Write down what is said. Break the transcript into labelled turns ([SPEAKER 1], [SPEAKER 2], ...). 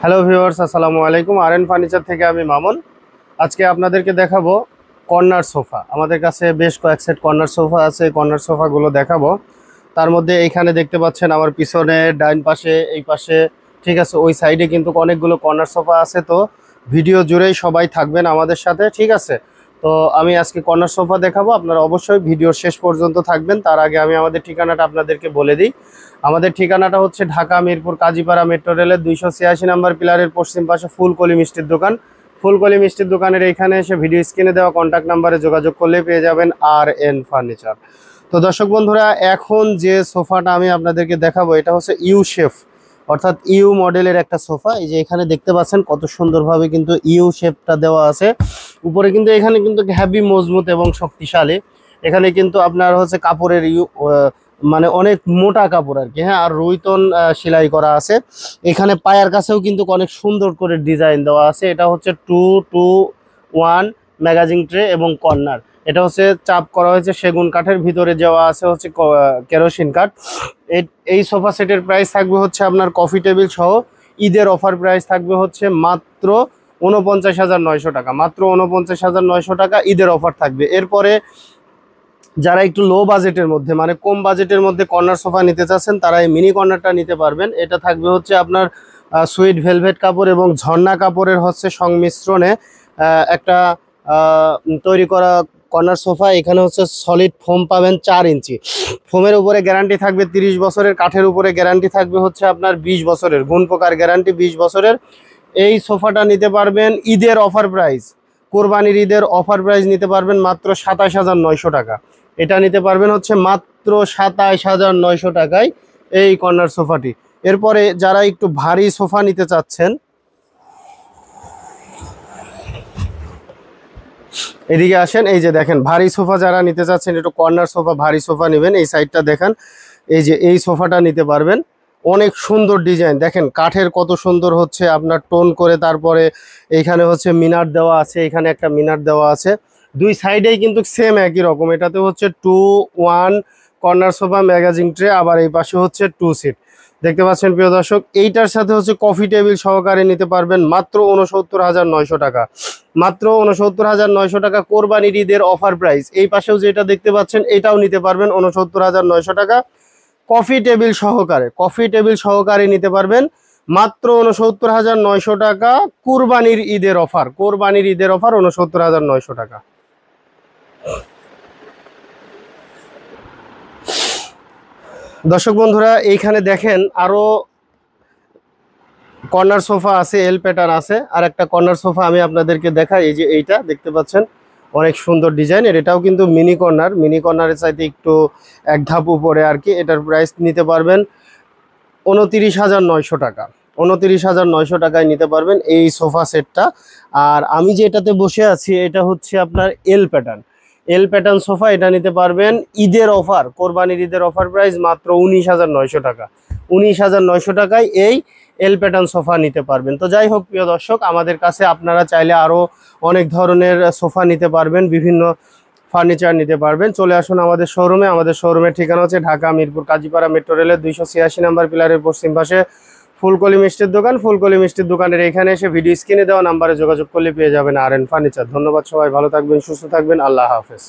[SPEAKER 1] Hello viewers, আসসালামু আলাইকুম। R furniture থেকে আমি মামুন। আজকে আপনাদেরকে দেখাবো কর্নার সোফা। আমাদের কাছে বেশ কয়েক সেট কর্নার সোফা আছে। কর্নার সোফাগুলো দেখাবো। তার মধ্যে এইখানে দেখতে পাচ্ছেন আমার পিছনে ডাইন পাশে, এই পাশে, ঠিক আছে, ওই সাইডে কিন্তু অনেকগুলো কর্নার সোফা আছে। তো ভিডিও জুড়েই সবাই থাকবেন আমাদের সাথে, ঠিক আছে। তো আমি আজকে কর্নার সোফা দেখাবো, আপনারা অবশ্যই ভিডিওর শেষ পর্যন্ত থাকবেন। তার আগে আমি আমাদের ঠিকানাটা আপনাদেরকে বলে দিই। আমাদের ঠিকানাটা হচ্ছে ঢাকা মিরপুর কাজীপাড়া মেট্রো রেলের 286 নম্বর পিলারের পশ্চিম পাশে ফুলকলি মিষ্টির দোকান। ফুলকলি মিষ্টির দোকানের এইখানে এসে ভিডিও স্ক্রিনে দেওয়া কন্ট্যাক্ট নাম্বারে যোগাযোগ করলে পেয়ে যাবেন আরএন ফার্নিচার। তো দর্শক বন্ধুরা, এখন যে সোফাটা আমি আপনাদেরকে দেখাবো এটা হচ্ছে ইউ শেপ, অর্থাৎ ইউ মডেলের একটা সোফা। এই যে এখানে দেখতে পাচ্ছেন কত সুন্দরভাবে কিন্তু ইউ শেপটা দেওয়া আছে। উপরে কিন্তু এখানে কিন্তু হেভি মজবুত এবং শক্তিশালী। এখানে কিন্তু আপনার হচ্ছে কাপড়ের মানে অনেক মোটা কাপড় আর কি, হ্যাঁ। আর রুইতন সেলাই করা আছে। এখানে পায়ার কাছেও কিন্তু অনেক সুন্দর করে ডিজাইন দেওয়া আছে। এটা হচ্ছে 2-2-1 ম্যাগাজিন ট্রে এবং কর্নার। এটা হচ্ছে চাপ করা হয়েছে সেগুন কাঠের, ভিতরে যাওয়া আছে হচ্ছে কেরোসিন কাঠ। এই সোফা সেটের প্রাইস থাকবে হচ্ছে আপনার কফি টেবিল সহ ঈদের অফার প্রাইস থাকবে হচ্ছে মাত্র 49,900 টাকা। মাত্র 49,900 টাকা ঈদের অফার থাকবে। এরপরে যারা একটু লো বাজেটের মধ্যে, মানে কম বাজেটের মধ্যে কর্নার সোফা নিতে চাচ্ছেন, তারা এই মিনি কর্নারটা নিতে পারবেন। এটা থাকবে হচ্ছে আপনার সুইট ভেলভেট কাপড় এবং ঝর্ণা কাপড়ের হচ্ছে সংমিশ্রণে একটা তৈরি করা কর্নার সোফা। এখানে হচ্ছে সলিড ফোম পাবেন 4 ইঞ্চি। ফোমের উপরে গ্যারান্টি থাকবে 30 বছরের, কাঠের উপরে গ্যারান্টি থাকবে হচ্ছে আপনার 20 বছরের, গুণ পোকার গ্যারান্টি 20 বছরের। এই সোফাটা নিতে পারবেন ঈদের অফার প্রাইস, কোরবানির ঈদের অফার প্রাইস নিতে পারবেন মাত্র 27,900 টাকা। এটা নিতে পারবেন হচ্ছে মাত্র 27,900 টাকায় এই কর্নার সোফাটি। এরপরে যারা একটু ভারী সোফা নিতে চাচ্ছেন, এদিকে আসেন। এই যে দেখেন, ভারী সোফা যারা নিতে চাচ্ছেন, একটু কর্নার সোফা ভারী সোফা নেবেন, এই সাইডটা দেখেন। এই যে এই সোফাটা নিতে পারবেন। অনেক সুন্দর ডিজাইন, দেখেন কাঠের কত সুন্দর হচ্ছে আপনার টোন করে। তারপরে এইখানে হচ্ছে মিনার দেওয়া আছে, এখানে একটা মিনার দেওয়া আছে। দুই সাইডেই কিন্তু সেম একই রকম। এটাতে হচ্ছে 2-1 কর্নার সোফা ম্যাগাজিন ট্রে, আবার এই পাশে হচ্ছে 2 সিট। দেখতে পাচ্ছেন প্রিয় দর্শক, এইটার সাথে হচ্ছে কফি টেবিল সহকারে নিতে পারবেন মাত্র 69,900 টাকা। মাত্র 69,900 টাকা কোরবানির ঈদের অফার প্রাইস। এই পাশেও যেটা দেখতে পাচ্ছেন এটাও নিতে পারবেন 69,900 টাকা কফি টেবিল সহকারে। কফি টেবিল সহকারে নিতে পারবেন মাত্র 69,900 টাকা কোরবানির ঈদের অফার। কোরবানির ঈদের অফার 69,900 টাকা। দর্শক বন্ধুরা, এইখানে দেখেন আরো কর্নার সোফা আছে, এল প্যাটার্ন আছে। আর একটা কর্নার সোফা আমি আপনাদেরকে দেখাই। এই যে এইটা দেখতে পাচ্ছেন, অনেক সুন্দর ডিজাইনের। এটাও কিন্তু মিনি কর্নার, মিনি কর্নারের চাইতে একটু এক ধাপ উপরে আর কি। এটার প্রাইস নিতে পারবেন 29,900 টাকা। 29,900 টাকায় নিতে পারবেন এই সোফা সেটটা। আর আমি যে এটাতে বসে আছি এটা হচ্ছে আপনার এল প্যাটার্ন, এল প্যাটার্ন সোফা। এটা নিতে পারবেন ঈদের অফার, কোরবানির ঈদের অফার প্রাইস মাত্র 19,900 টাকা। 19,900 টাকায় এই এল প্যাটার্ন সোফা নিতে পারবেন। তো যাই হোক প্রিয় দর্শক, আমাদের কাছে আপনারা চাইলে আরও অনেক ধরনের সোফা নিতে পারবেন, বিভিন্ন ফার্নিচার নিতে পারবেন। চলে আসুন আমাদের শোরুমে। আমাদের শোরুমের ঠিকানা হচ্ছে ঢাকা মিরপুর কাজীপাড়া মেট্রো রেলের 286 নম্বর পিলারের পশ্চিম পাশে ফুলকলি মিষ্টির দোকান। ফুলকলি মিষ্টির দোকানের এখানে এসে ভিডিও স্ক্রিনে দেওয়া নাম্বারে যোগাযোগ করলে পেয়ে যাবেন আরএন ফার্নিচার। ধন্যবাদ, সবাই ভালো থাকবেন, সুস্থ থাকবেন, আল্লাহ হাফেজ।